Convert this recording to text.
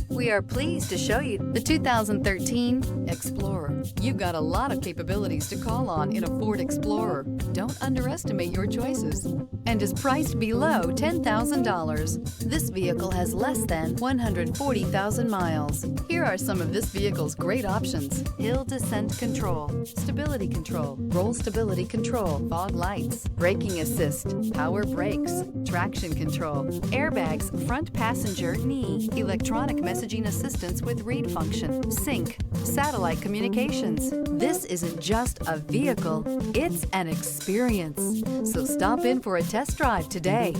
We are pleased to show you the 2013 Explorer. You've got a lot of capabilities to call on in a Ford Explorer. Don't underestimate your choices, and is priced below $10,000. This vehicle has less than 140,000 miles. Here are some of this vehicle's great options: hill descent control, stability control, roll stability control, fog lights, braking assist, power brakes, traction control, airbags, front passenger knee, electronic messaging assistance with read function, sync, satellite communications. This isn't just a vehicle, it's an experience. So stop in for a test drive today.